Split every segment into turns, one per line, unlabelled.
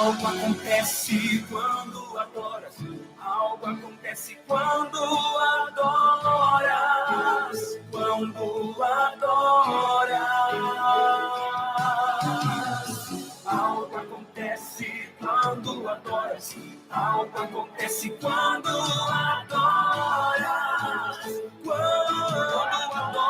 Algo acontece quando adoras. Algo acontece quando adoras. Quando adoras. Algo acontece quando adoras. Algo acontece quando adoras. Quando adoras.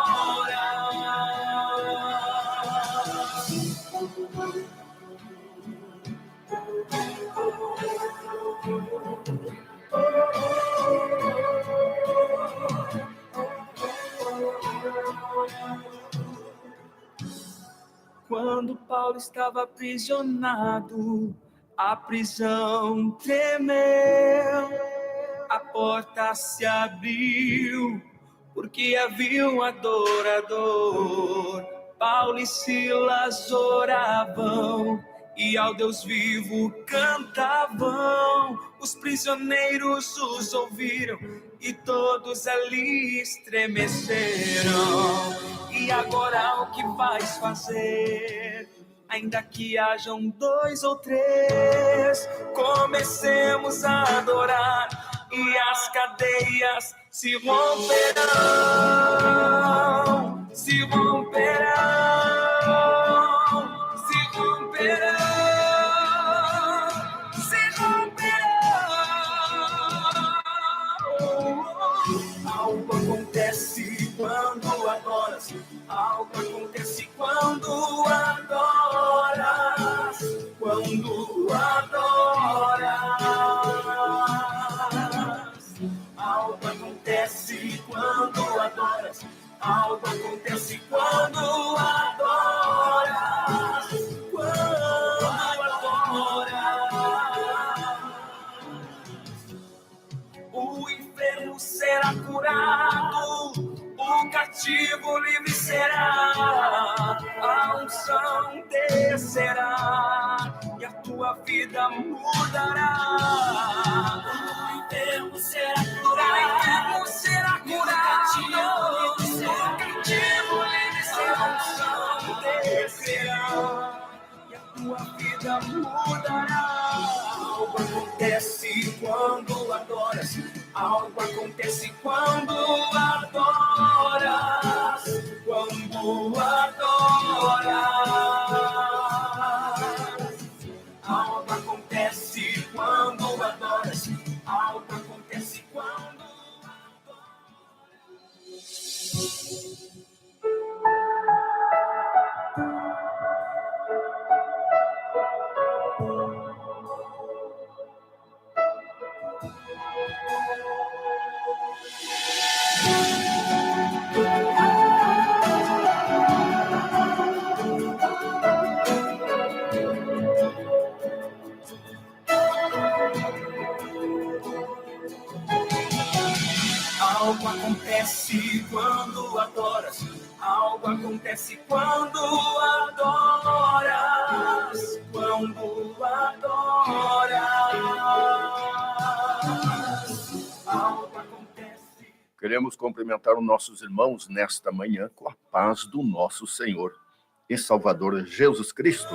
Quando Paulo estava aprisionado, a prisão tremeu, a porta se abriu, porque havia um adorador. Paulo e Silas oravam e ao Deus vivo cantavam. Os prisioneiros os ouviram e todos ali estremeceram. E agora o que vais fazer? Ainda que hajam 2 ou 3, comecemos a adorar e as cadeias se romperão, se romperão, se romperão, se romperão. Algo acontece quando adoras. Algo acontece quando adoras. Quando adoras. Algo acontece quando adoras. Algo acontece quando adoras. Quando adoras. O enfermo será curado, o cativo livre será, a unção descerá e a tua vida mudará. O enfermo será curado, o cativo livre será, a unção descerá e a tua vida mudará. Algo acontece quando adoras. Algo acontece quando adoras. Quando adoras. Algo acontece quando adoras. Algo acontece quando algo acontece quando adoras. Algo acontece quando adoras. Quando adoras. Algo acontece.
Queremos cumprimentar os nossos irmãos nesta manhã com a paz do nosso Senhor e Salvador Jesus Cristo.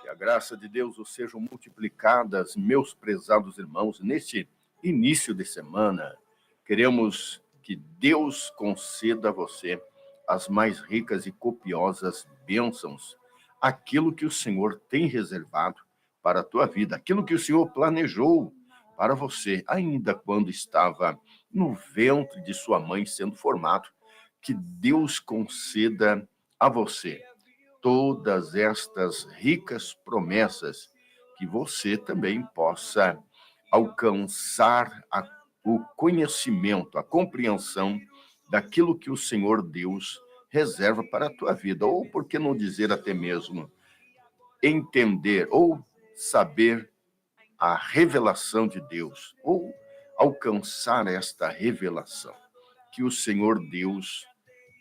Que a graça de Deus os sejam multiplicadas, meus prezados irmãos, neste início de semana. Queremos que Deus conceda a você as mais ricas e copiosas bênçãos, aquilo que o Senhor tem reservado para a tua vida, aquilo que o Senhor planejou para você, ainda quando estava no ventre de sua mãe sendo formado. Que Deus conceda a você todas estas ricas promessas, que você também possa alcançar o conhecimento, a compreensão daquilo que o Senhor Deus reserva para a tua vida, ou por que não dizer até mesmo entender ou saber a revelação de Deus, ou alcançar esta revelação que o Senhor Deus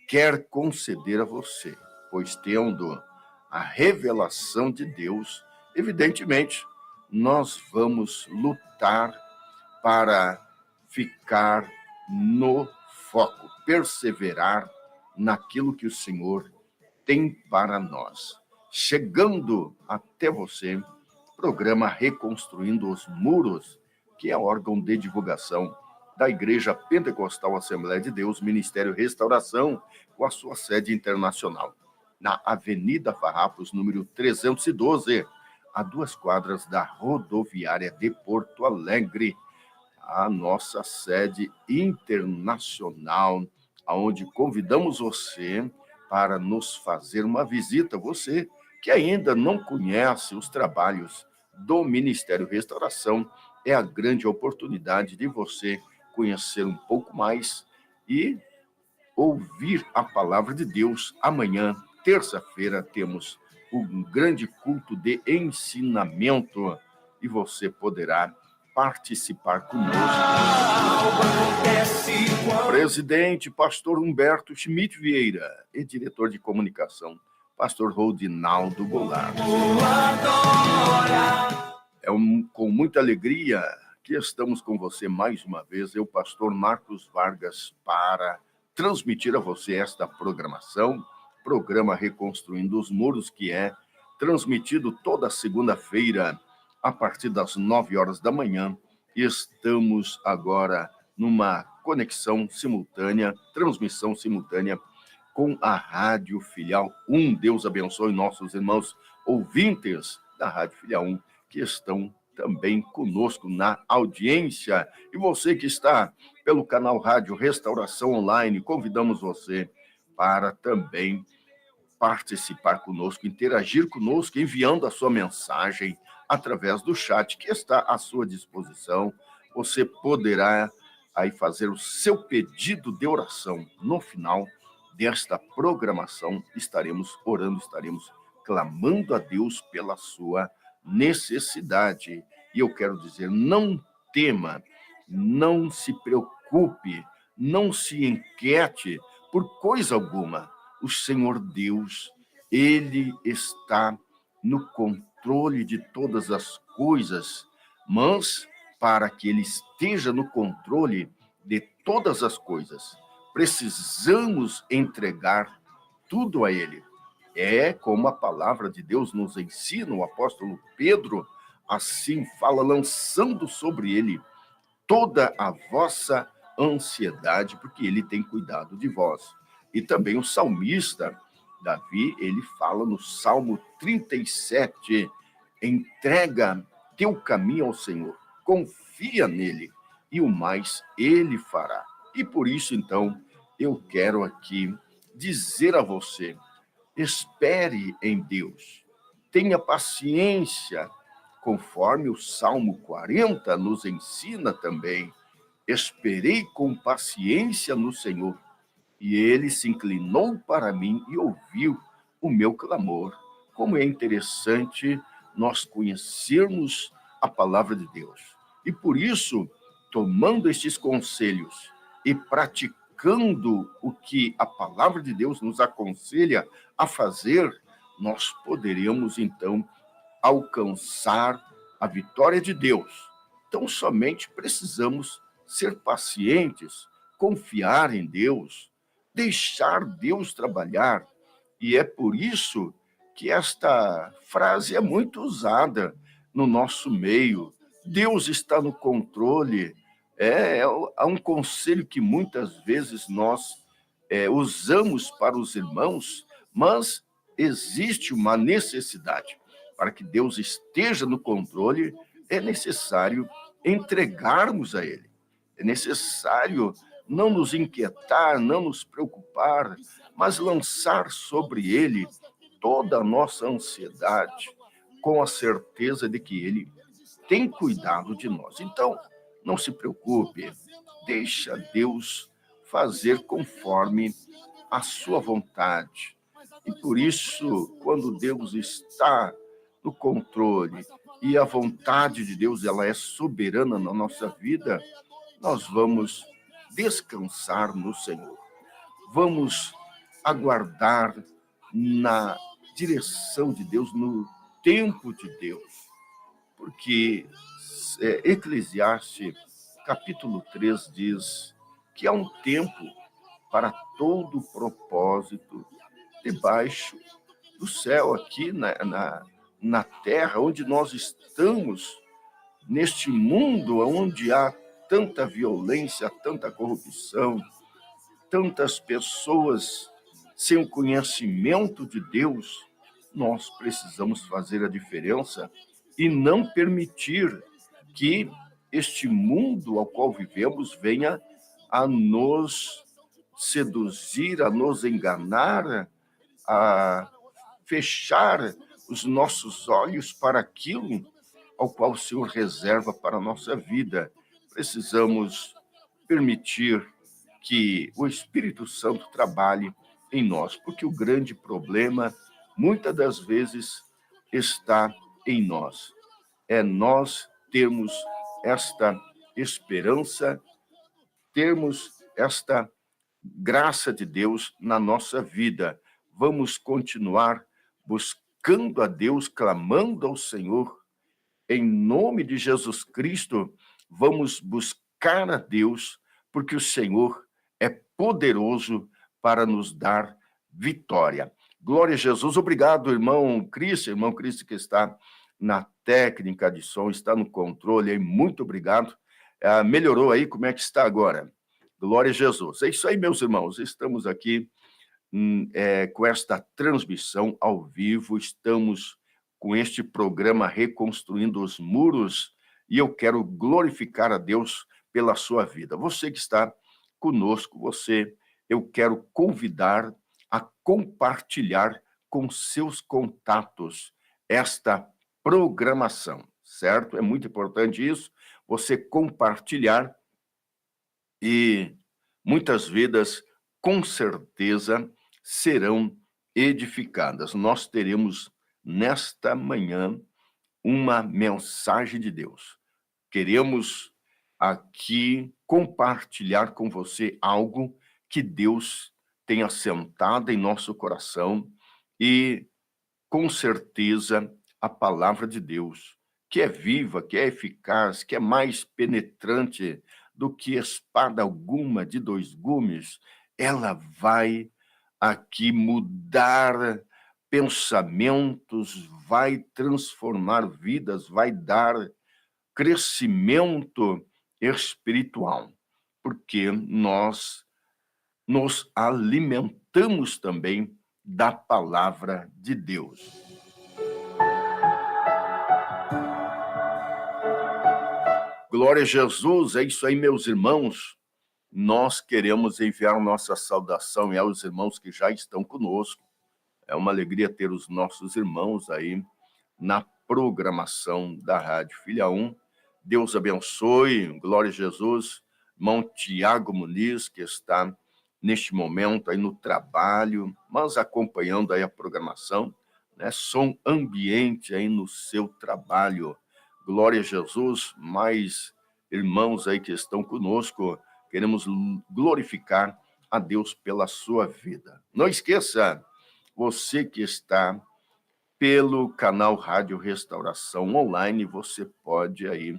quer conceder a você, pois tendo a revelação de Deus, evidentemente, nós vamos lutar para ficar no foco, perseverar naquilo que o Senhor tem para nós. chegando até você, programa Reconstruindo os Muros, que é órgão de divulgação da Igreja Pentecostal Assembleia de Deus, Ministério Restauração, com a sua sede internacional, na Avenida Farrapos, número 312, a 2 quadras da rodoviária de Porto Alegre, a nossa sede internacional, onde convidamos você para nos fazer uma visita, você que ainda não conhece os trabalhos do Ministério Restauração, é a grande oportunidade de você conhecer um pouco mais e ouvir a palavra de Deus. Amanhã, terça-feira, temos um grande culto de ensinamento e você poderá participar conosco. Presidente, pastor Humberto Schmidt Vieira e diretor de comunicação, pastor Rodinaldo Goulart. Com muita alegria que estamos com você mais uma vez, eu, pastor Marcos Vargas, para transmitir a você esta programação, programa Reconstruindo os Muros, que é transmitido toda segunda-feira, a partir das 9 horas da manhã. Estamos agora numa conexão simultânea, transmissão simultânea com a Rádio Filial 1. Deus abençoe nossos irmãos ouvintes da Rádio Filial 1, que estão também conosco na audiência. E você que está pelo canal Rádio Restauração Online, convidamos você para também participar conosco, interagir conosco, enviando a sua mensagem através do chat que está à sua disposição. Você poderá aí fazer o seu pedido de oração. No final desta programação, estaremos orando, estaremos clamando a Deus pela sua necessidade. E eu quero dizer, não tema, não se preocupe, não se inquiete por coisa alguma. O Senhor Deus, Ele está no controle de todas as coisas, mas para que Ele esteja no controle de todas as coisas, precisamos entregar tudo a Ele. É como a palavra de Deus nos ensina, o apóstolo Pedro assim fala, lançando sobre Ele toda a vossa ansiedade, porque Ele tem cuidado de vós. E também o salmista Davi, ele fala no Salmo 37, entrega teu caminho ao Senhor, confia nele, e o mais ele fará. E por isso, então, eu quero aqui dizer a você, espere em Deus, tenha paciência, conforme o Salmo 40 nos ensina também, esperei com paciência no Senhor, e ele se inclinou para mim e ouviu o meu clamor. Como é interessante nós conhecermos a palavra de Deus. E por isso, tomando estes conselhos e praticando o que a palavra de Deus nos aconselha a fazer, nós poderemos, então, alcançar a vitória de Deus. Então, somente precisamos ser pacientes, confiar em Deus, deixar Deus trabalhar. E é por isso que esta frase é muito usada no nosso meio. Deus está no controle. É um conselho que muitas vezes nós usamos para os irmãos, mas existe uma necessidade. Para que Deus esteja no controle, é necessário entregarmos a Ele. É necessário não nos inquietar, não nos preocupar, mas lançar sobre Ele toda a nossa ansiedade, com a certeza de que Ele tem cuidado de nós. Então, não se preocupe, deixa Deus fazer conforme a sua vontade. E por isso, quando Deus está no controle e a vontade de Deus ela é soberana na nossa vida, nós vamos descansar no Senhor. Vamos aguardar na direção de Deus, no tempo de Deus. Porque Eclesiastes, capítulo 3, diz que há um tempo para todo propósito debaixo do céu aqui na terra, onde nós estamos, neste mundo onde há tanta violência, tanta corrupção, tantas pessoas sem o conhecimento de Deus. Nós precisamos fazer a diferença e não permitir que este mundo ao qual vivemos venha a nos seduzir, a nos enganar, a fechar os nossos olhos para aquilo ao qual o Senhor reserva para a nossa vida. Precisamos permitir que o Espírito Santo trabalhe em nós, porque o grande problema, muitas das vezes, está em nós. É nós termos esta esperança, termos esta graça de Deus na nossa vida. Vamos continuar buscando a Deus, clamando ao Senhor. Em nome de Jesus Cristo, vamos buscar a Deus, porque o Senhor é poderoso para nos dar vitória. Glória a Jesus. Obrigado, irmão Cristo que está na técnica de som, está no controle. Muito obrigado. Melhorou aí? Como é que está agora? Glória a Jesus. É isso aí, meus irmãos. Estamos aqui com esta transmissão ao vivo. Estamos com este programa Reconstruindo os Muros e eu quero glorificar a Deus pela sua vida. Você que está conosco, eu quero convidar a compartilhar com seus contatos esta programação, certo? É muito importante isso, você compartilhar e muitas vidas, com certeza, serão edificadas. Nós teremos, nesta manhã, uma mensagem de Deus. Queremos aqui compartilhar com você algo que Deus tem assentado em nosso coração e, com certeza, a palavra de Deus, que é viva, que é eficaz, que é mais penetrante do que espada alguma de dois gumes, ela vai aqui mudar pensamentos, vai transformar vidas, vai dar crescimento espiritual, porque nós nos alimentamos também da palavra de Deus. Glória a Jesus, é isso aí, meus irmãos. Nós queremos enviar nossa saudação aos irmãos que já estão conosco. É uma alegria ter os nossos irmãos aí na programação da Rádio Filha 1. Deus abençoe, glória a Jesus. Irmão Tiago Muniz, que está neste momento aí no trabalho, mas acompanhando aí a programação, né? Som ambiente aí no seu trabalho. Glória a Jesus, mais irmãos aí que estão conosco, queremos glorificar a Deus pela sua vida. Não esqueça, você que está pelo canal Rádio Restauração Online, você pode aí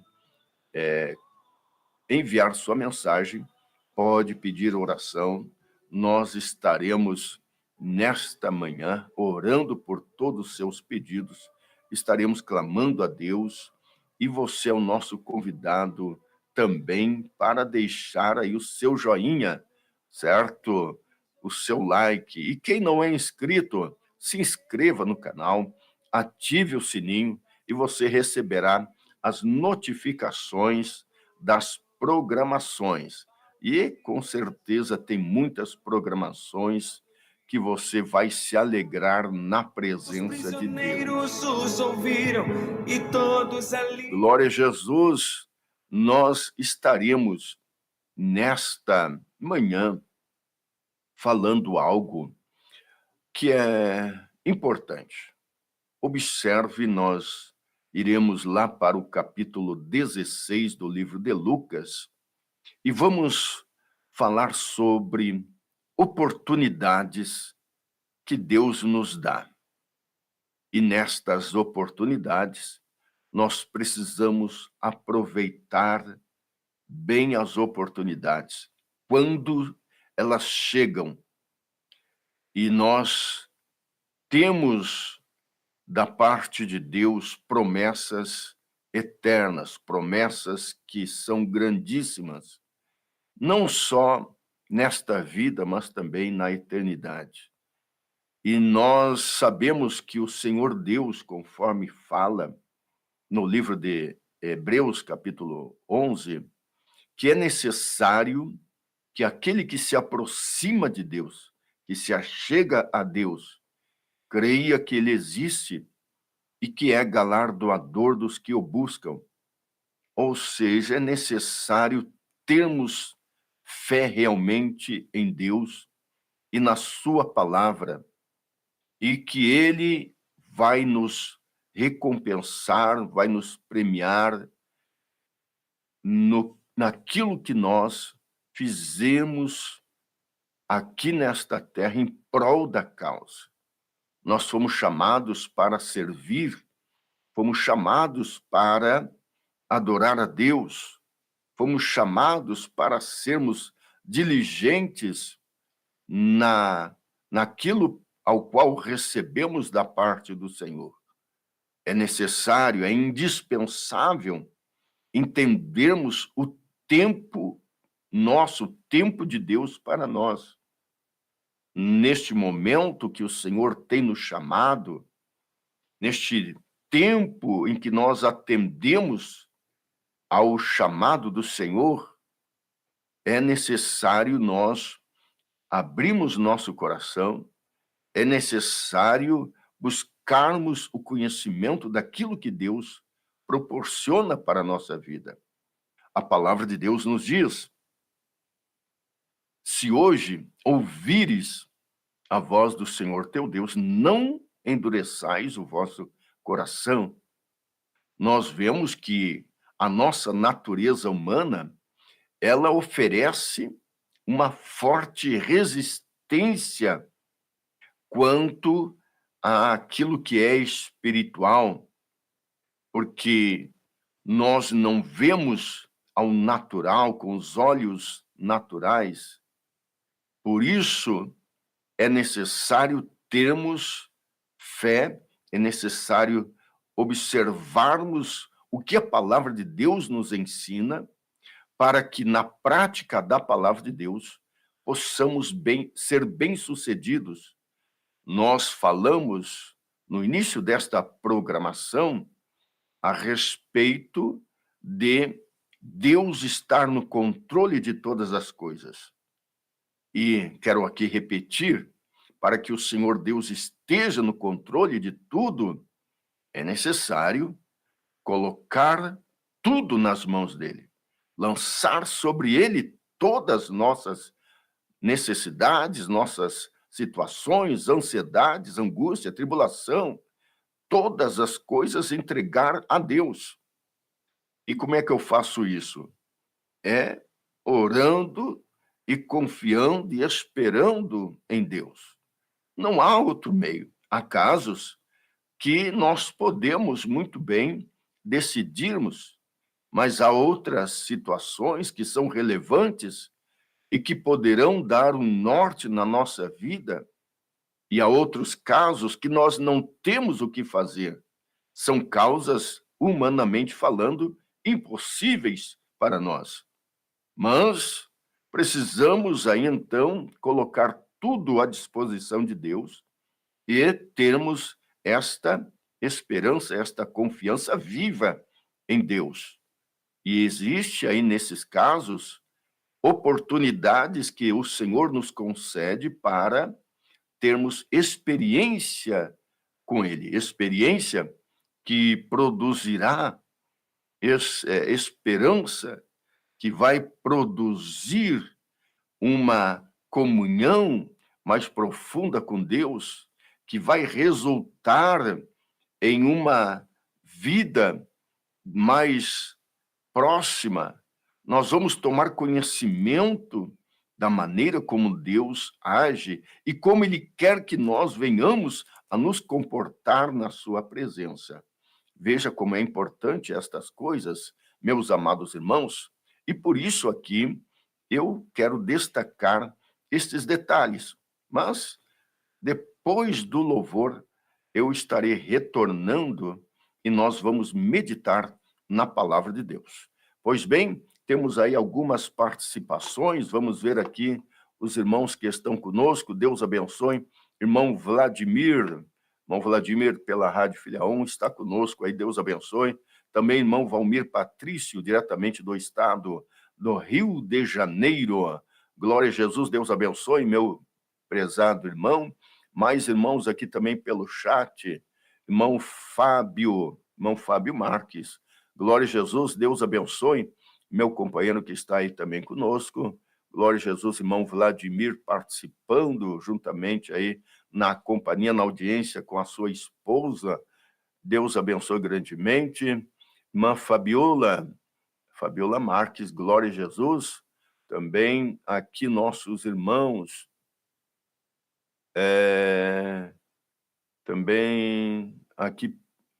enviar sua mensagem, pode pedir oração. Nós estaremos nesta manhã orando por todos os seus pedidos, estaremos clamando a Deus e você é o nosso convidado também para deixar aí o seu joinha, certo? O seu like. E quem não é inscrito, se inscreva no canal, ative o sininho e você receberá as notificações das programações. E, com certeza, tem muitas programações que você vai se alegrar na presença de Deus.
Os ouviram e todos ali...
Glória a Jesus, nós estaremos nesta manhã falando algo que é importante. Observe, nós iremos lá para o capítulo 16 do livro de Lucas e vamos falar sobre oportunidades que Deus nos dá. E nestas oportunidades, nós precisamos aproveitar bem as oportunidades quando elas chegam. E nós temos da parte de Deus promessas eternas, promessas que são grandíssimas, não só nesta vida, mas também na eternidade. E nós sabemos que o Senhor Deus, conforme fala no livro de Hebreus, capítulo 11, que é necessário que aquele que se aproxima de Deus, que se achega a Deus, creia que ele existe e que é galardoador dos que o buscam. Ou seja, é necessário termos fé realmente em Deus e na sua palavra, e que ele vai nos recompensar, vai nos premiar naquilo que nós fizemos aqui nesta terra em prol da causa. Nós fomos chamados para servir, fomos chamados para adorar a Deus, fomos chamados para sermos diligentes naquilo ao qual recebemos da parte do Senhor. É necessário, é indispensável entendermos o tempo nosso, o tempo de Deus para nós. Neste momento que o Senhor tem nos chamado, neste tempo em que nós atendemos ao chamado do Senhor, é necessário nós abrirmos nosso coração, é necessário buscarmos o conhecimento daquilo que Deus proporciona para a nossa vida. A palavra de Deus nos diz: se hoje ouvires a voz do Senhor teu Deus, não endureçais o vosso coração. Nós vemos que a nossa natureza humana, ela oferece uma forte resistência quanto àquilo que é espiritual, porque nós não vemos ao natural, com os olhos naturais. Por isso, é necessário termos fé, é necessário observarmos o que a palavra de Deus nos ensina, para que na prática da palavra de Deus possamos ser bem-sucedidos. Nós falamos no início desta programação a respeito de Deus estar no controle de todas as coisas. E quero aqui repetir, para que o Senhor Deus esteja no controle de tudo, é necessário colocar tudo nas mãos dele, lançar sobre ele todas as nossas necessidades, nossas situações, ansiedades, angústia, tribulação, todas as coisas entregar a Deus. E como é que eu faço isso? É orando e confiando e esperando em Deus. Não há outro meio. Há casos que nós podemos muito bem decidirmos, mas há outras situações que são relevantes e que poderão dar um norte na nossa vida, e há outros casos que nós não temos o que fazer. São causas, humanamente falando, impossíveis para nós. Mas precisamos aí, então, colocar tudo à disposição de Deus e termos esta esperança, esta confiança viva em Deus. E existe aí, nesses casos, oportunidades que o Senhor nos concede para termos experiência com Ele, experiência que produzirá esperança, que vai produzir uma comunhão mais profunda com Deus, que vai resultar em uma vida mais próxima. Nós vamos tomar conhecimento da maneira como Deus age e como Ele quer que nós venhamos a nos comportar na sua presença. Veja como é importante estas coisas, meus amados irmãos, e por isso aqui eu quero destacar estes detalhes. Mas depois do louvor, eu estarei retornando e nós vamos meditar na palavra de Deus. Pois bem, temos aí algumas participações, vamos ver aqui os irmãos que estão conosco, Deus abençoe. Irmão Vladimir pela Rádio Filha 1 está conosco aí, Deus abençoe. Também irmão Valmir Patrício, diretamente do estado do Rio de Janeiro. Glória a Jesus, Deus abençoe, meu prezado irmão. Mais irmãos aqui também pelo chat. Irmão Fábio Marques. Glória a Jesus, Deus abençoe. Meu companheiro que está aí também conosco. Glória a Jesus, irmão Vladimir participando juntamente aí na companhia, na audiência com a sua esposa. Deus abençoe grandemente. Irmã Fabiola Marques, glória a Jesus. Também aqui nossos irmãos, também aqui,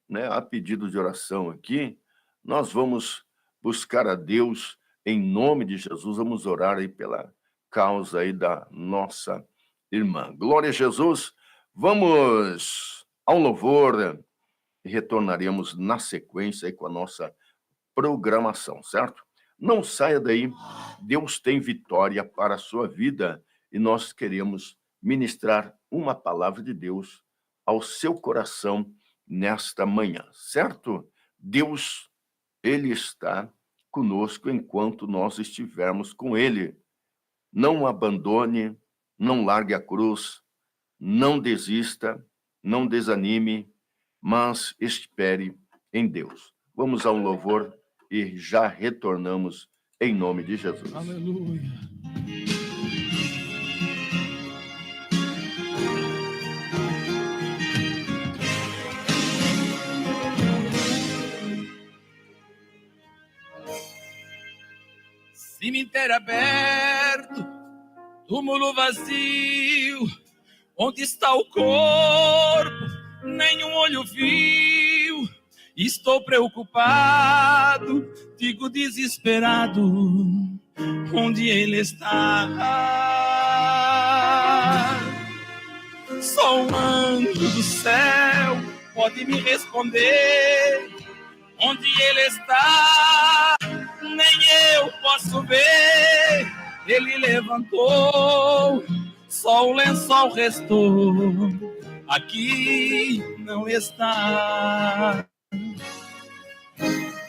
né, a pedido de oração aqui, nós vamos buscar a Deus em nome de Jesus, vamos orar aí pela causa aí da nossa irmã. Glória a Jesus, vamos ao louvor e retornaremos na sequência aí com a nossa programação, certo? Não saia daí, Deus tem vitória para a sua vida e nós queremos ministrar uma palavra de Deus ao seu coração nesta manhã, certo? Deus, Ele está conosco enquanto nós estivermos com Ele. Não abandone, não largue a cruz, não desista, não desanime, mas espere em Deus. Vamos ao louvor e já retornamos em nome de Jesus.
Aleluia. Cemitério aberto, túmulo vazio, onde está o corpo? Nenhum olho viu. Estou preocupado, digo desesperado, onde ele está? Só um anjo do céu pode me responder, onde ele está? Nem eu posso ver. Ele levantou, só o lençol restou, aqui não está.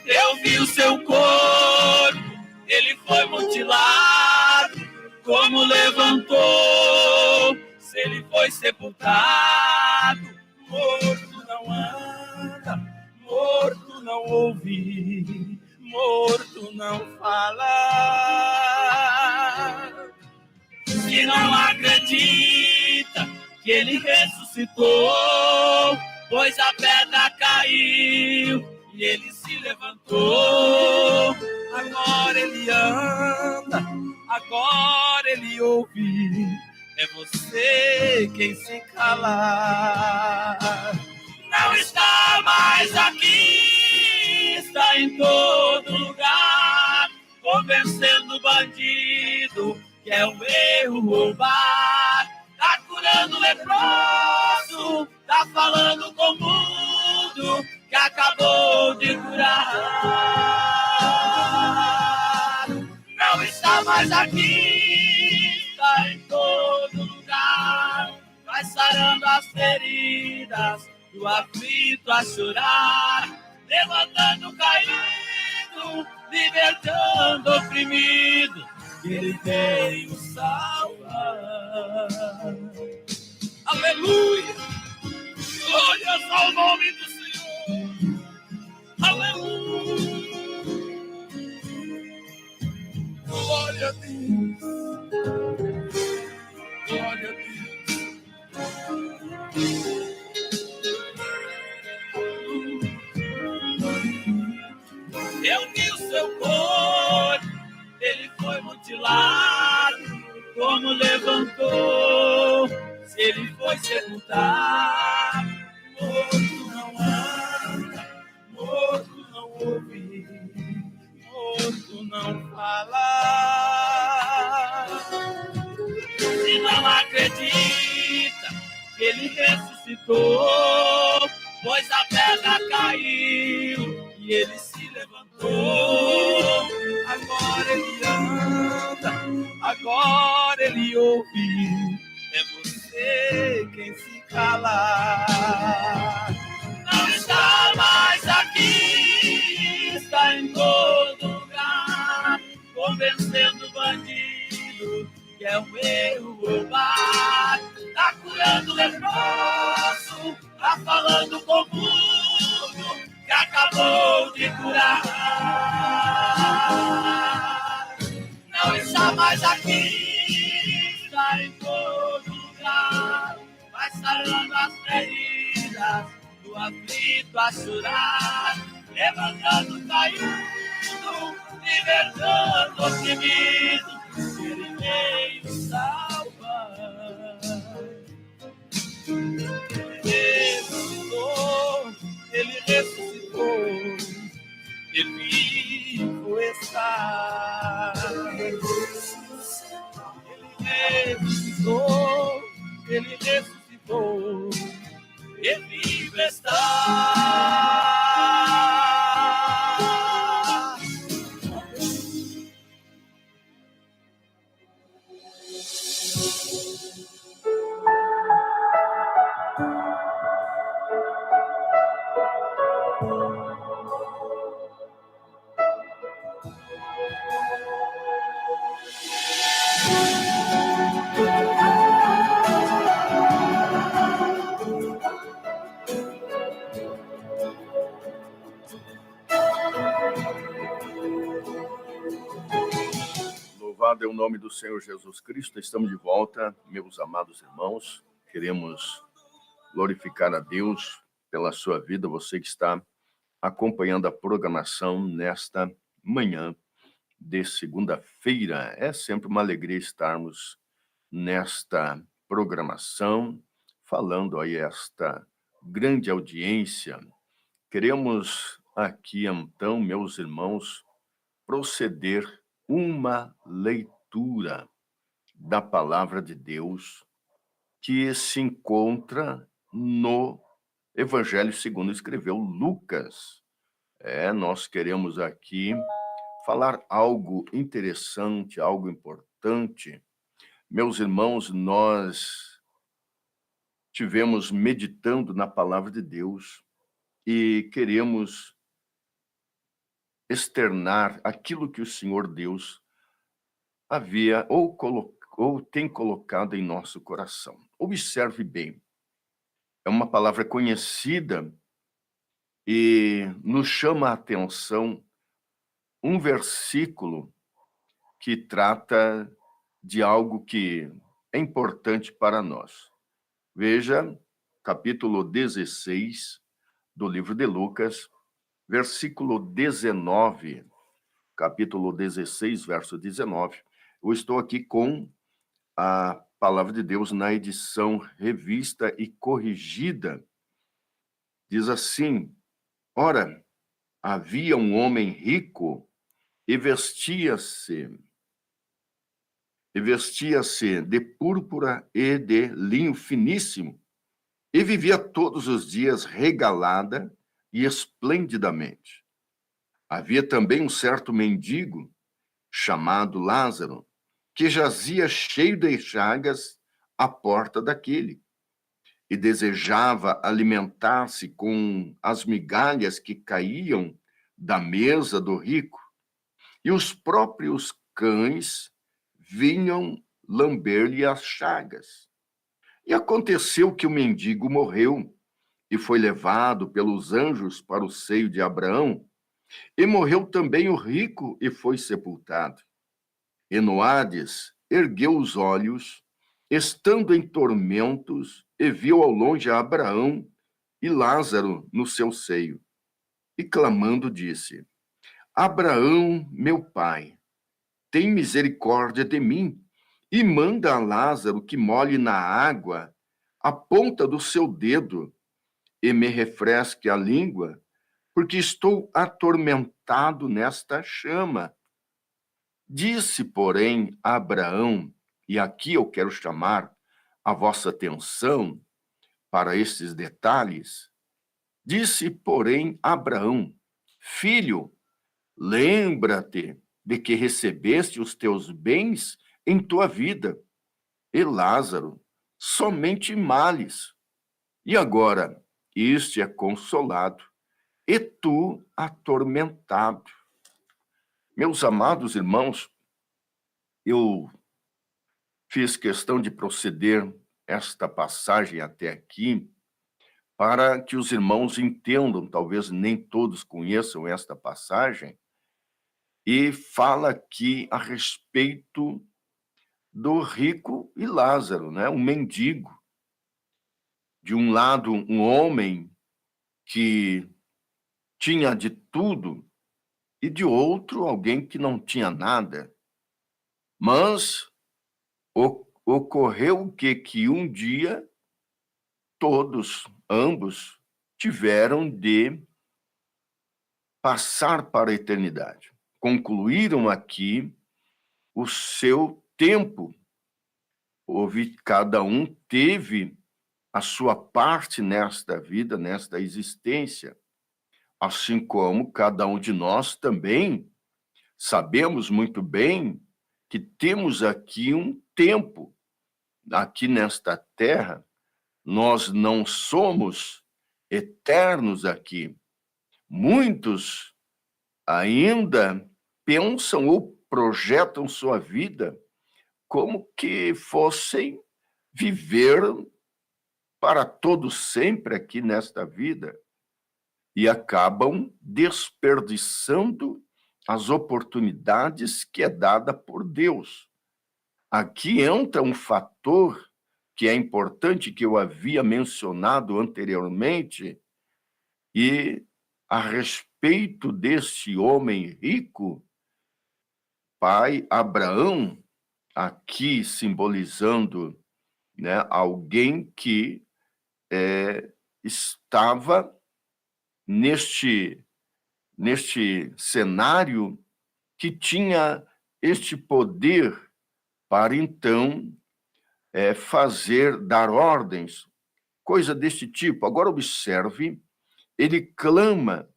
Eu vi o seu corpo, ele foi mutilado, como levantou, se ele foi sepultado. Morto não anda, morto não ouve, morto não fala. Se não acredita que ele ressuscitou, pois a pedra caiu e ele se levantou. Agora ele anda, agora ele ouve. É você quem se cala. Não está mais aqui, está em todo lugar, convencendo o bandido que é um erro roubar. Tá curando o leproso, tá falando com o mundo que acabou de curar. Não está mais aqui, está em todo lugar, vai sarando as feridas do aflito a chorar, levantando o caído, libertando o oprimido, ele veio salvar. Aleluia! Glórias ao nome do Senhor! Aleluia! Glória a Deus! Glória a Deus! Eu vi o seu corpo, ele foi mutilado, como levantou, se ele foi sepultado. Morto não anda, morto não ouve, morto não fala. Se não acredita ele ressuscitou, pois a pedra caiu e ele se levantou. Agora ele anda, agora ele ouve, é você quem se cala. Não está mais aqui, está em todo lugar, convencendo o bandido que é um erro roubar. Tá curando o leproso, tá falando com o mundo que acabou de curar. Não está mais aqui, está em todo lugar, vai sarando as feridas do aflito a chorar, levantando o caído, libertando o oprimido, ele veio salvar. Ele ressuscitou, ele vivo está. Ele ressuscitou, ele vivo está.
Louvado é o nome do Senhor Jesus Cristo. Estamos de volta, meus amados irmãos. Queremos glorificar a Deus pela sua vida, você que está acompanhando a programação nesta manhã de segunda-feira. É sempre uma alegria estarmos nesta programação, falando aí esta grande audiência. Queremos aqui, então, meus irmãos, proceder uma leitura da palavra de Deus que se encontra no Evangelho segundo escreveu Lucas. Nós queremos aqui falar algo interessante, algo importante. Meus irmãos, nós tivemos meditando na palavra de Deus e queremos externar aquilo que o Senhor Deus havia ou tem colocado em nosso coração. Observe bem, é uma palavra conhecida e nos chama a atenção um versículo que trata de algo que é importante para nós. Veja, capítulo 16 do livro de Lucas, versículo 19, capítulo 16, verso 19. Eu estou aqui com a palavra de Deus na edição revista e corrigida. Diz assim: ora, havia um homem rico e vestia-se de púrpura e de linho finíssimo, e vivia todos os dias regalada e esplendidamente. Havia também um certo mendigo, chamado Lázaro, que jazia cheio de chagas à porta daquele, e desejava alimentar-se com as migalhas que caíam da mesa do rico, e os próprios cães vinham lamber-lhe as chagas. E aconteceu que o mendigo morreu, e foi levado pelos anjos para o seio de Abraão, e morreu também o rico e foi sepultado. E no Hades ergueu os olhos, estando em tormentos, e viu ao longe a Abraão e Lázaro no seu seio. E clamando disse: Abraão, meu pai, tem misericórdia de mim, e manda a Lázaro que molhe na água a ponta do seu dedo, e me refresque a língua, porque estou atormentado nesta chama. Disse, porém, Abraão, e aqui eu quero chamar a vossa atenção, para estes detalhes, disse, porém, Abraão: Filho, lembra-te de que recebeste os teus bens em tua vida, e Lázaro somente males. E agora este é consolado, e tu atormentado. Meus amados irmãos, eu fiz questão de proceder esta passagem até aqui para que os irmãos entendam, talvez nem todos conheçam esta passagem, e fala aqui a respeito do rico e Lázaro, né? Um mendigo. De um lado, um homem que tinha de tudo, e de outro, alguém que não tinha nada. Mas ocorreu o quê? Que um dia ambos, tiveram de passar para a eternidade. Concluíram aqui o seu tempo. Cada um teve a sua parte nesta vida, nesta existência. Assim como cada um de nós também sabemos muito bem que temos aqui um tempo. Aqui nesta terra, nós não somos eternos aqui. Muitos ainda pensam ou projetam sua vida como que fossem viver para todo sempre aqui nesta vida e acabam desperdiçando as oportunidades que é dada por Deus. Aqui entra um fator que é importante, que eu havia mencionado anteriormente, e a respeito deste homem rico, pai Abraão, aqui simbolizando, né, alguém que estava neste cenário, que tinha este poder para então dar ordens, coisa deste tipo. Agora observe, ele clama,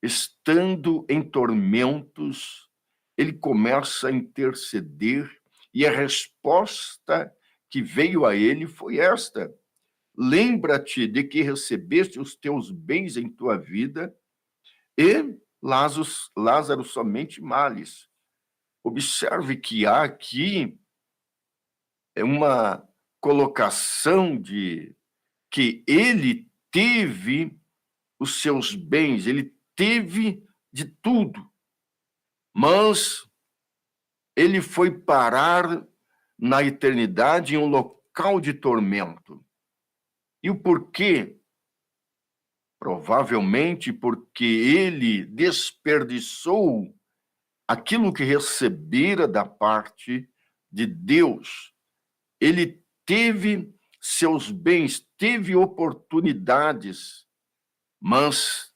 estando em tormentos, ele começa a interceder, e a resposta que veio a ele foi esta: lembra-te de que recebeste os teus bens em tua vida, e Lázaro somente males. Observe que há aqui uma colocação de que ele teve os seus bens, ele teve de tudo, mas ele foi parar na eternidade em um local de tormento. E o porquê? Provavelmente porque ele desperdiçou aquilo que recebera da parte de Deus. Ele teve seus bens, teve oportunidades, mas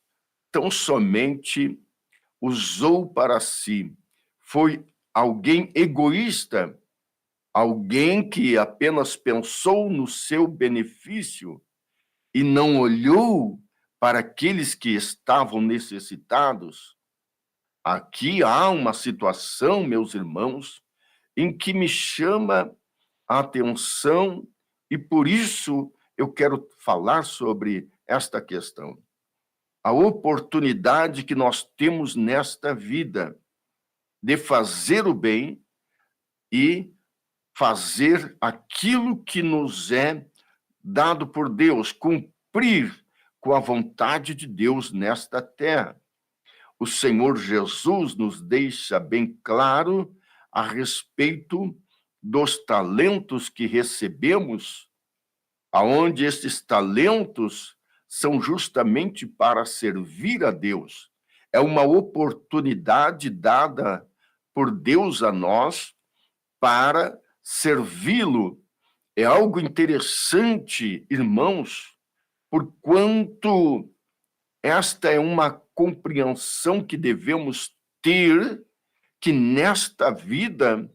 tão somente usou para si. Foi alguém egoísta, alguém que apenas pensou no seu benefício e não olhou para aqueles que estavam necessitados. Aqui há uma situação, meus irmãos, em que me chama a atenção, e por isso eu quero falar sobre esta questão. A oportunidade que nós temos nesta vida de fazer o bem e fazer aquilo que nos é dado por Deus, cumprir com a vontade de Deus nesta terra. O Senhor Jesus nos deixa bem claro a respeito dos talentos que recebemos, aonde estes talentos são justamente para servir a Deus. É uma oportunidade dada por Deus a nós para servi-lo. É algo interessante, irmãos, porquanto esta é uma compreensão que devemos ter, que nesta vida,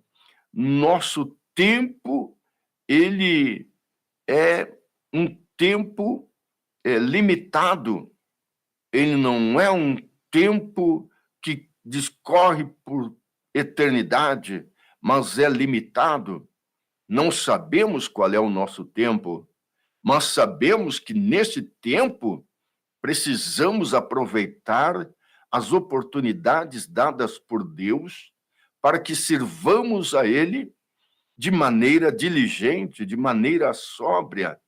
nosso tempo, ele é um tempo limitado. Ele não é um tempo que discorre por eternidade, mas é limitado. Não sabemos qual é o nosso tempo, mas sabemos que nesse tempo precisamos aproveitar as oportunidades dadas por Deus para que sirvamos a Ele de maneira diligente, de maneira sóbria,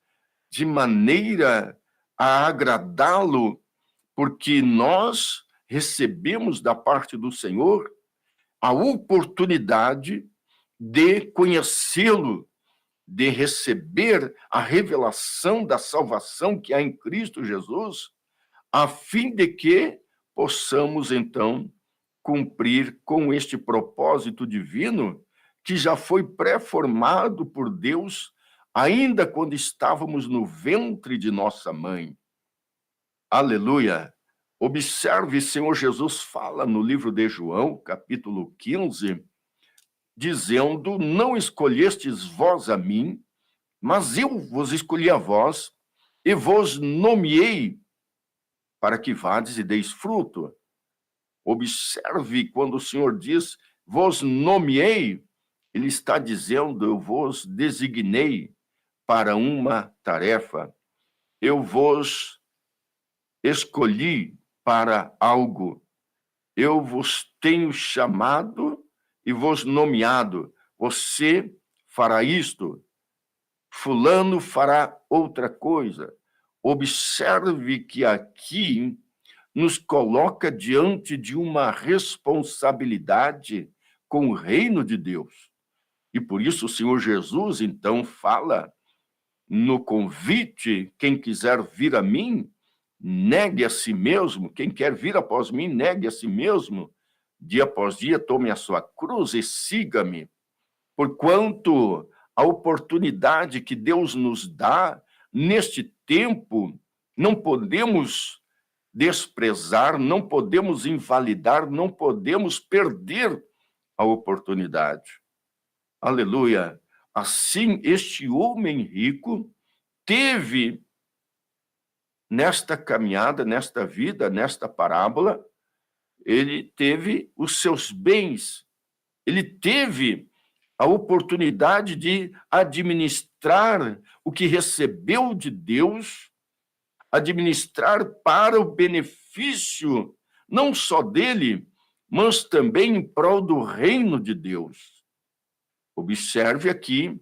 de maneira a agradá-lo, porque nós recebemos da parte do Senhor a oportunidade de conhecê-lo, de receber a revelação da salvação que há em Cristo Jesus, a fim de que possamos, então, cumprir com este propósito divino que já foi pré-formado por Deus, ainda quando estávamos no ventre de nossa mãe. Aleluia! Observe, Senhor Jesus fala no livro de João, capítulo 15, dizendo: não escolhestes vós a mim, mas eu vos escolhi a vós e vos nomeei para que vades e deis fruto. Observe, quando o Senhor diz, vos nomeei, ele está dizendo, eu vos designei para uma tarefa. Eu vos escolhi para algo. Eu vos tenho chamado e vos nomeado. Você fará isto. Fulano fará outra coisa. Observe que aqui nos coloca diante de uma responsabilidade com o reino de Deus. E por isso o Senhor Jesus, então, fala no convite: quem quiser vir a mim, negue a si mesmo. Quem quer vir após mim, negue a si mesmo. Dia após dia, tome a sua cruz e siga-me. Porquanto a oportunidade que Deus nos dá neste tempo, não podemos desprezar, não podemos invalidar, não podemos perder a oportunidade. Aleluia! Assim, este homem rico teve, nesta caminhada, nesta vida, nesta parábola, ele teve os seus bens, ele teve a oportunidade de administrar o que recebeu de Deus, administrar para o benefício não só dele, mas também em prol do reino de Deus. Observe aqui,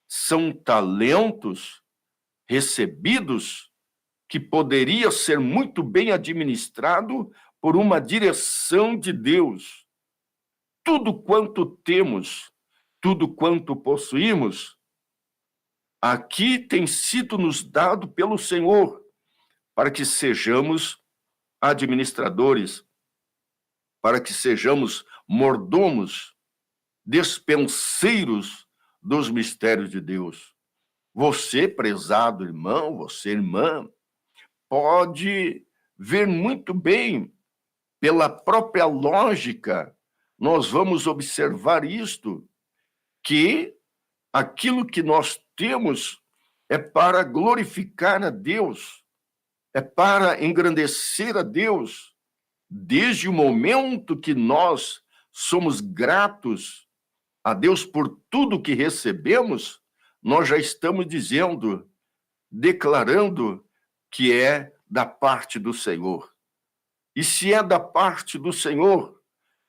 são talentos recebidos que poderia ser muito bem administrado por uma direção de Deus. Tudo quanto temos, tudo quanto possuímos, aqui tem sido nos dado pelo Senhor, para que sejamos administradores, para que sejamos mordomos, despenseiros dos mistérios de Deus. Você, prezado irmão, você, irmã, pode ver muito bem, pela própria lógica, nós vamos observar isto, que aquilo que nós temos é para glorificar a Deus, é para engrandecer a Deus. Desde o momento que nós somos gratos a Deus por tudo que recebemos, nós já estamos dizendo, declarando que é da parte do Senhor. E se é da parte do Senhor,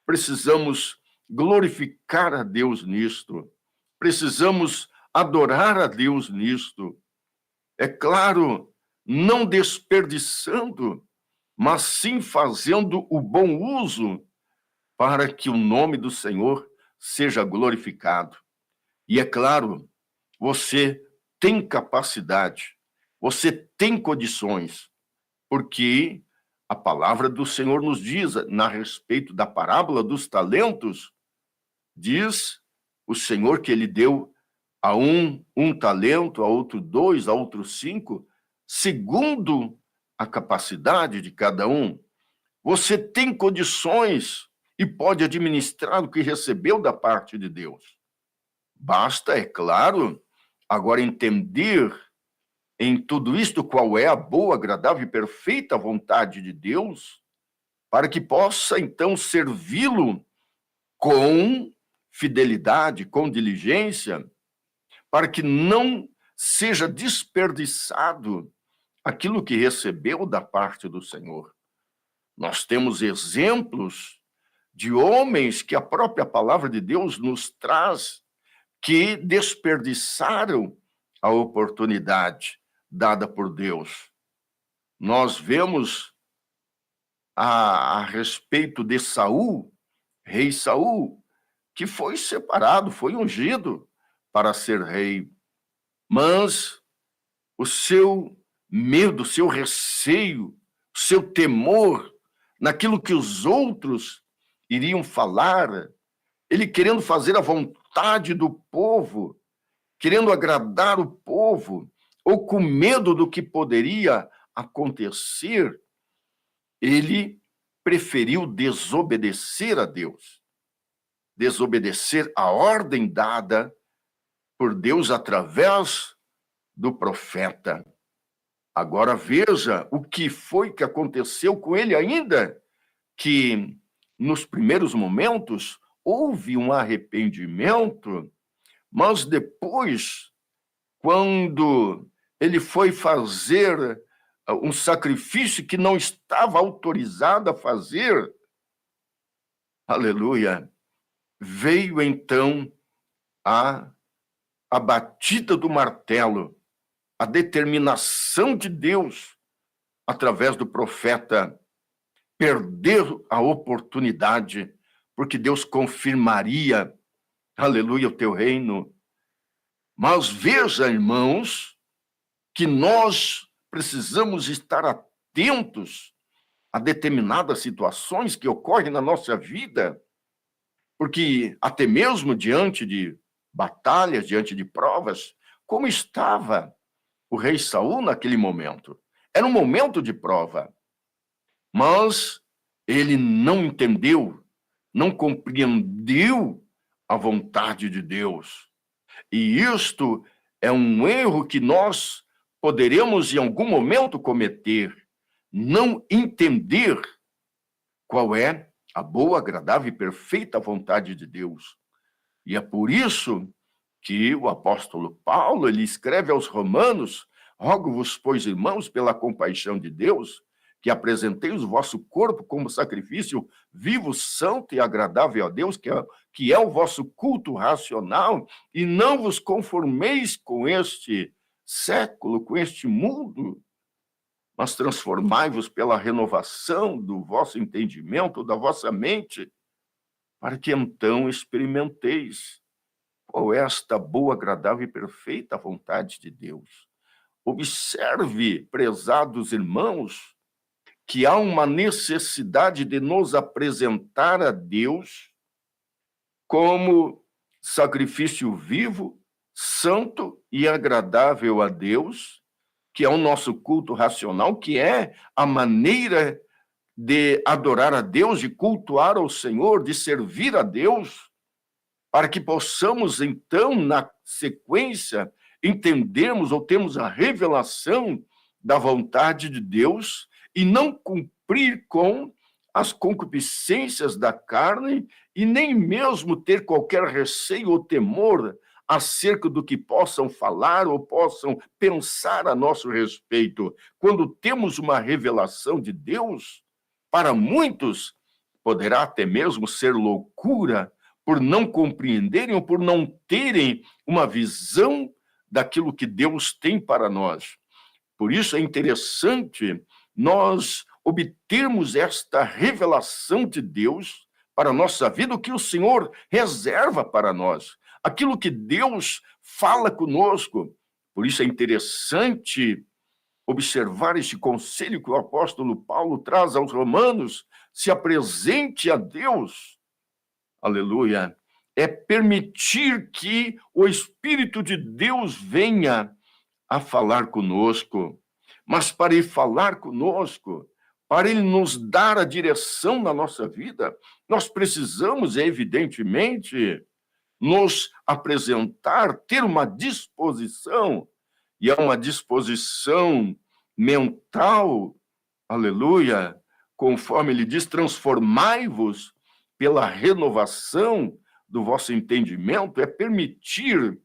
precisamos glorificar a Deus nisto, precisamos adorar a Deus nisto. É claro, não desperdiçando, mas sim fazendo o bom uso para que o nome do Senhor seja glorificado. E é claro, você tem capacidade, você tem condições, porque a palavra do Senhor nos diz, a respeito da parábola dos talentos, diz o Senhor que ele deu a um talento, a outro 2, a outro 5, segundo a capacidade de cada um. Você tem condições e pode administrar o que recebeu da parte de Deus. Basta, é claro, agora entender em tudo isto qual é a boa, agradável e perfeita vontade de Deus, para que possa, então, servi-lo com fidelidade, com diligência, para que não seja desperdiçado aquilo que recebeu da parte do Senhor. Nós temos exemplos de homens que a própria palavra de Deus nos traz, que desperdiçaram a oportunidade dada por Deus. Nós vemos a respeito de Saul, rei Saul, que foi separado, foi ungido para ser rei, mas o seu medo, o seu receio, o seu temor naquilo que os outros iriam falar, ele querendo fazer a vontade do povo, querendo agradar o povo, ou com medo do que poderia acontecer, ele preferiu desobedecer a Deus, desobedecer a ordem dada por Deus através do profeta. Agora veja o que foi que aconteceu com ele, ainda que nos primeiros momentos houve um arrependimento, mas depois, quando ele foi fazer um sacrifício que não estava autorizado a fazer, aleluia, veio então a batida do martelo, a determinação de Deus, através do profeta, perder a oportunidade, porque Deus confirmaria, aleluia, o teu reino. Mas veja, irmãos, que nós precisamos estar atentos a determinadas situações que ocorrem na nossa vida, porque até mesmo diante de batalhas, diante de provas, como estava o rei Saul naquele momento? Era um momento de prova, mas ele não entendeu, não compreendeu a vontade de Deus. E isto é um erro que nós poderemos em algum momento cometer, não entender qual é a boa, agradável e perfeita vontade de Deus. E é por isso que o apóstolo Paulo, ele escreve aos Romanos: rogo-vos, pois, irmãos, pela compaixão de Deus, que apresenteis o vosso corpo como sacrifício vivo, santo e agradável a Deus, que é o vosso culto racional, e não vos conformeis com este século, com este mundo, mas transformai-vos pela renovação do vosso entendimento, da vossa mente, para que então experimenteis qual é esta boa, agradável e perfeita vontade de Deus. Observe, prezados irmãos, que há uma necessidade de nos apresentar a Deus como sacrifício vivo, santo e agradável a Deus, que é o nosso culto racional, que é a maneira de adorar a Deus, de cultuar ao Senhor, de servir a Deus, para que possamos, então, na sequência, entendermos ou termos a revelação da vontade de Deus e não cumprir com as concupiscências da carne e nem mesmo ter qualquer receio ou temor acerca do que possam falar ou possam pensar a nosso respeito. Quando temos uma revelação de Deus, para muitos poderá até mesmo ser loucura por não compreenderem ou por não terem uma visão daquilo que Deus tem para nós. Por isso é interessante nós obtermos esta revelação de Deus para a nossa vida, o que o Senhor reserva para nós, aquilo que Deus fala conosco. Por isso é interessante observar este conselho que o apóstolo Paulo traz aos romanos: se apresente a Deus. Aleluia. É permitir que o Espírito de Deus venha a falar conosco. Mas para ele falar conosco, para ele nos dar a direção na nossa vida, nós precisamos, evidentemente, nos apresentar, ter uma disposição e é uma disposição mental, aleluia, conforme ele diz, transformai-vos pela renovação do vosso entendimento, é permitir,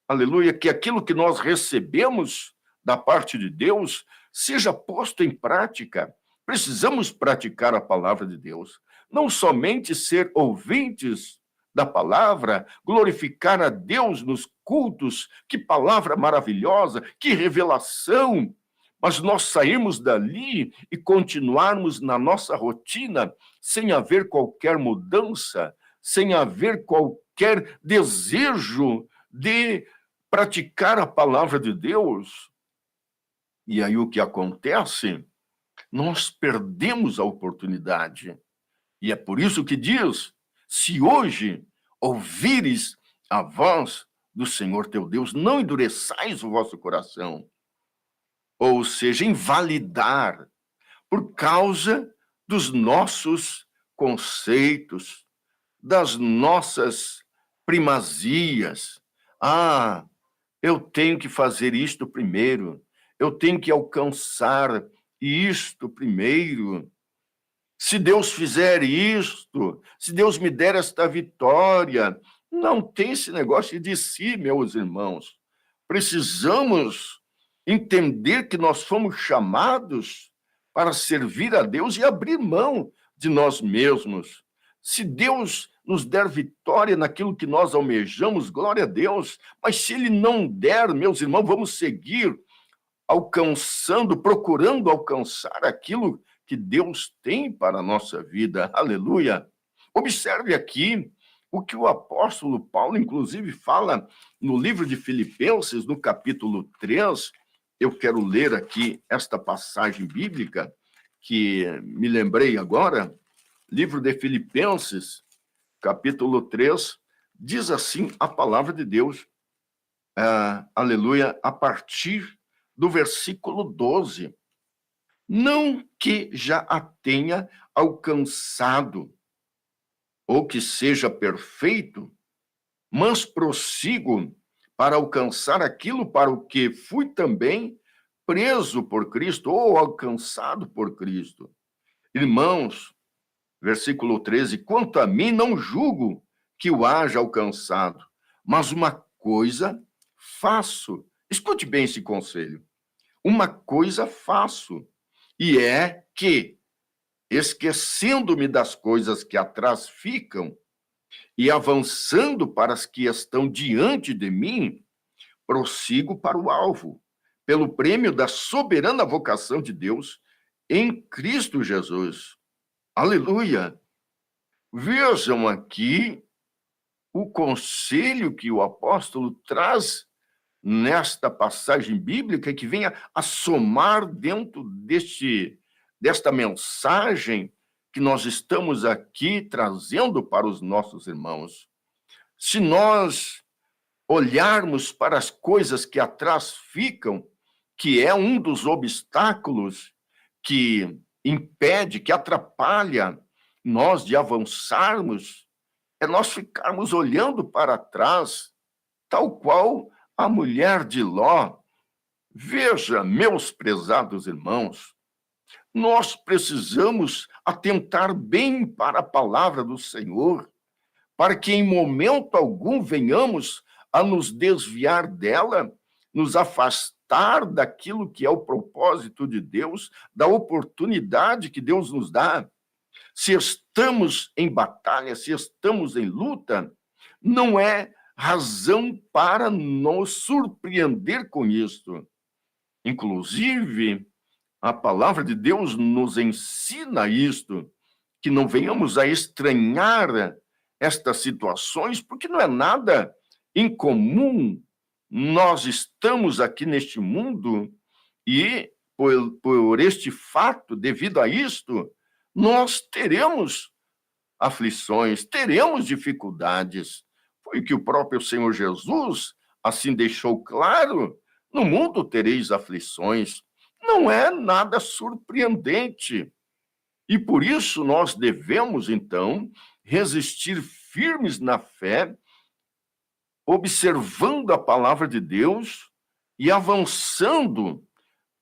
aleluia, que aquilo que nós recebemos da parte de Deus seja posto em prática. Precisamos praticar a palavra de Deus, não somente ser ouvintes da palavra, glorificar a Deus nos cultos, que palavra maravilhosa, que revelação, mas nós sairmos dali e continuarmos na nossa rotina sem haver qualquer mudança, sem haver qualquer desejo de praticar a palavra de Deus. E aí o que acontece? Nós perdemos a oportunidade. E é por isso que diz, se hoje ouvires a voz do Senhor teu Deus, não endureçais o vosso coração. Ou seja, invalidar por causa dos nossos conceitos, das nossas primazias. Ah, eu tenho que fazer isto primeiro, eu tenho que alcançar isto primeiro. Se Deus fizer isto, se Deus me der esta vitória, não tem esse negócio de si, meus irmãos. Precisamos entender que nós fomos chamados para servir a Deus e abrir mão de nós mesmos. Se Deus nos der vitória naquilo que nós almejamos, glória a Deus. Mas se Ele não der, meus irmãos, vamos seguir alcançando, procurando alcançar aquilo que Deus tem para a nossa vida. Aleluia! Observe aqui o que o apóstolo Paulo, inclusive, fala no livro de Filipenses, no capítulo 3. Eu quero ler aqui esta passagem bíblica que me lembrei agora. Livro de Filipenses, capítulo 3, diz assim a palavra de Deus, aleluia, a partir do versículo 12. Não que já a tenha alcançado, ou que seja perfeito, mas prossigo para alcançar aquilo para o que fui também preso por Cristo, ou alcançado por Cristo. Irmãos, versículo 13, quanto a mim, não julgo que o haja alcançado, mas uma coisa faço. Escute bem esse conselho. Uma coisa faço, e é que, esquecendo-me das coisas que atrás ficam e avançando para as que estão diante de mim, prossigo para o alvo, pelo prêmio da soberana vocação de Deus em Cristo Jesus. Aleluia! Vejam aqui o conselho que o apóstolo traz nesta passagem bíblica, que venha a somar dentro desta mensagem que nós estamos aqui trazendo para os nossos irmãos. Se nós olharmos para as coisas que atrás ficam, que é um dos obstáculos que impede, que atrapalha nós de avançarmos, é nós ficarmos olhando para trás, tal qual a mulher de Ló. Veja, meus prezados irmãos, nós precisamos atentar bem para a palavra do Senhor, para que em momento algum venhamos a nos desviar dela, nos afastar daquilo que é o propósito de Deus, da oportunidade que Deus nos dá. Se estamos em batalha, se estamos em luta, não é razão para nos surpreender com isso. Inclusive, a palavra de Deus nos ensina isto, que não venhamos a estranhar estas situações, porque não é nada incomum. Nós estamos aqui neste mundo e, por este fato, devido a isto, nós teremos aflições, teremos dificuldades. Foi o que o próprio Senhor Jesus assim deixou claro: no mundo tereis aflições. Não é nada surpreendente. E por isso nós devemos, então, resistir firmes na fé, observando a palavra de Deus, e avançando,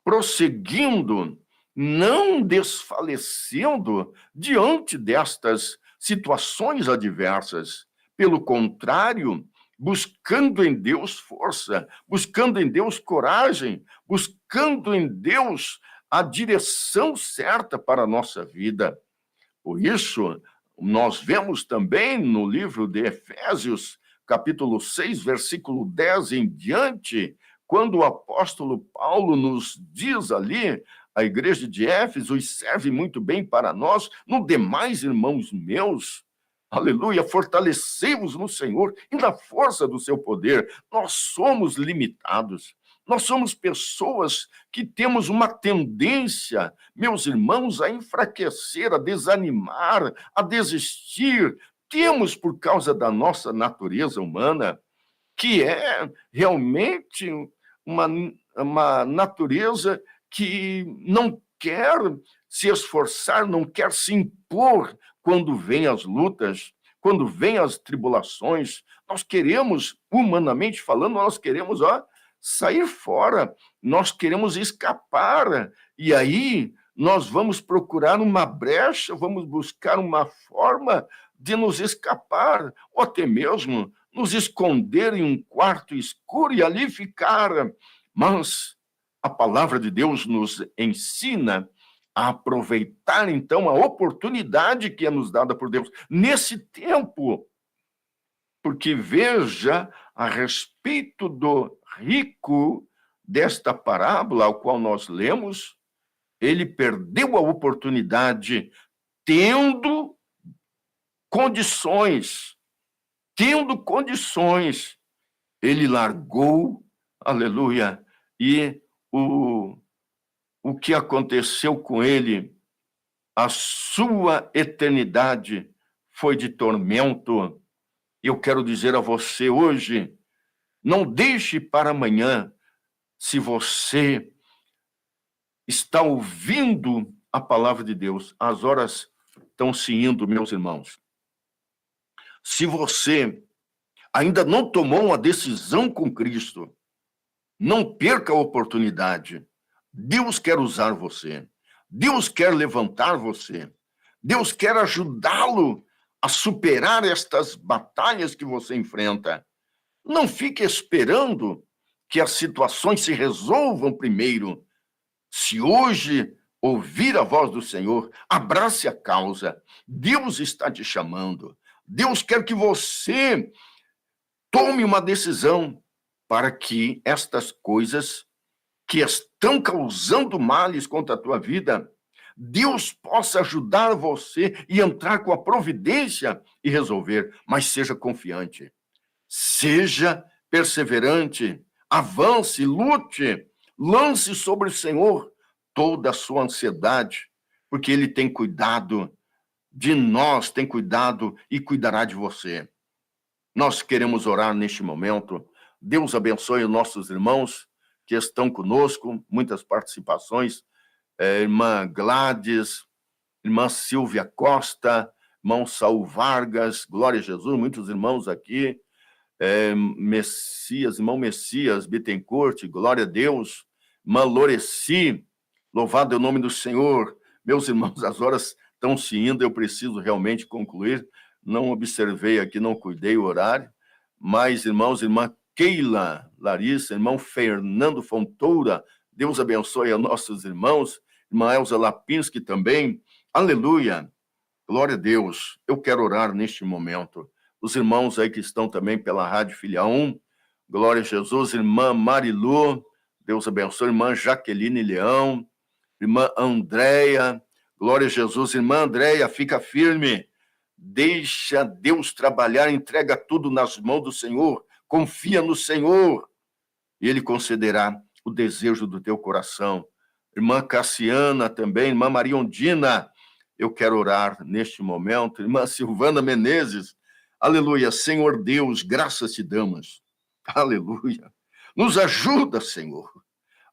prosseguindo, não desfalecendo diante destas situações adversas. Pelo contrário, buscando em Deus força, buscando em Deus coragem, buscando em Deus a direção certa para a nossa vida. Por isso, nós vemos também no livro de Efésios, capítulo 6, versículo 10 em diante, quando o apóstolo Paulo nos diz ali, a igreja de Éfeso, e serve muito bem para nós, no demais, irmãos meus, aleluia, fortalecei-vos no Senhor e na força do seu poder. Nós somos limitados. Nós somos pessoas que temos uma tendência, meus irmãos, a enfraquecer, a desanimar, a desistir. Temos, por causa da nossa natureza humana, que é realmente uma natureza que não quer se esforçar, não quer se impor quando vêm as lutas, quando vêm as tribulações. Nós queremos, humanamente falando, nós queremos sair fora, nós queremos escapar. E aí nós vamos procurar uma brecha, vamos buscar uma forma de nos escapar, ou até mesmo nos esconder em um quarto escuro e ali ficar. Mas a palavra de Deus nos ensina a aproveitar, então, a oportunidade que é nos dada por Deus nesse tempo. Porque veja, a respeito do rico desta parábola, ao qual nós lemos, ele perdeu a oportunidade tendo condições, ele largou, aleluia, e o que aconteceu com ele, a sua eternidade foi de tormento. Eu quero dizer a você hoje, não deixe para amanhã, se você está ouvindo a palavra de Deus, as horas estão se indo, meus irmãos. Se você ainda não tomou uma decisão com Cristo, não perca a oportunidade. Deus quer usar você. Deus quer levantar você. Deus quer ajudá-lo a superar estas batalhas que você enfrenta. Não fique esperando que as situações se resolvam primeiro. Se hoje ouvir a voz do Senhor, abrace a causa. Deus está te chamando. Deus quer que você tome uma decisão para que estas coisas que estão causando males contra a tua vida, Deus possa ajudar você e entrar com a providência e resolver. Mas seja confiante, seja perseverante, avance, lute, lance sobre o Senhor toda a sua ansiedade, porque Ele tem cuidado de nós, tem cuidado e cuidará de você. Nós queremos orar neste momento. Deus abençoe os nossos irmãos que estão conosco, muitas participações, irmã Gladys, irmã Silvia Costa, irmão Saul Vargas, glória a Jesus, muitos irmãos aqui, irmão Messias Bittencourt, glória a Deus, irmã Loreci, louvado é o nome do Senhor. Meus irmãos, as horas estão se indo, eu preciso realmente concluir, não observei aqui, não cuidei o horário, mas, irmãos, irmã Keila Larissa, irmão Fernando Fontoura, Deus abençoe a nossos irmãos, irmã Elza Lapinski também, aleluia, glória a Deus. Eu quero orar neste momento. Os irmãos aí que estão também pela Rádio Filha 1, glória a Jesus, irmã Marilu, Deus abençoe, irmã Jaqueline Leão, irmã Andréia, glória a Jesus, irmã Andréia, fica firme, deixa Deus trabalhar, entrega tudo nas mãos do Senhor, confia no Senhor, e Ele concederá o desejo do teu coração. Irmã Cassiana também, irmã Maria Ondina, eu quero orar neste momento. Irmã Silvana Menezes, aleluia, Senhor Deus, graças te damos, aleluia. Nos ajuda, Senhor,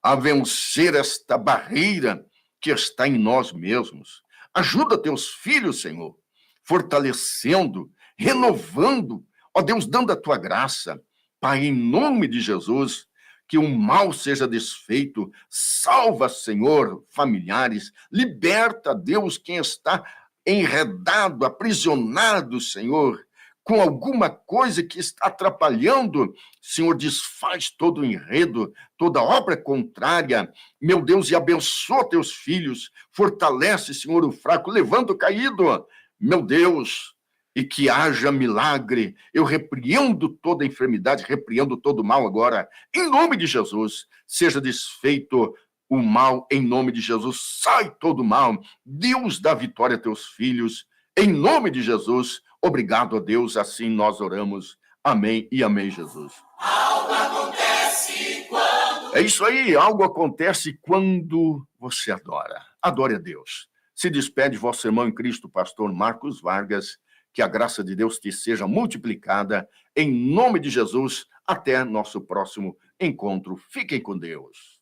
a vencer esta barreira que está em nós mesmos. Ajuda teus filhos, Senhor, fortalecendo, renovando, ó Deus, dando a tua graça. Pai, em nome de Jesus, que o mal seja desfeito. Salva, Senhor, familiares. Liberta, Deus, quem está enredado, aprisionado, Senhor, com alguma coisa que está atrapalhando. Senhor, desfaz todo o enredo, toda obra contrária, meu Deus, e abençoa teus filhos. Fortalece, Senhor, o fraco, levanta o caído, meu Deus, e que haja milagre. Eu repreendo toda enfermidade, repreendo todo mal agora, em nome de Jesus. Seja desfeito o mal, em nome de Jesus. Sai todo mal. Deus dá vitória a teus filhos, em nome de Jesus. Obrigado a Deus, assim nós oramos. Amém e amém, Jesus.
Algo acontece quando...
É isso aí, algo acontece quando você adora. Adore a Deus. Se despede vosso irmão em Cristo, pastor Marcos Vargas. Que a graça de Deus te seja multiplicada, em nome de Jesus. Até nosso próximo encontro. Fiquem com Deus.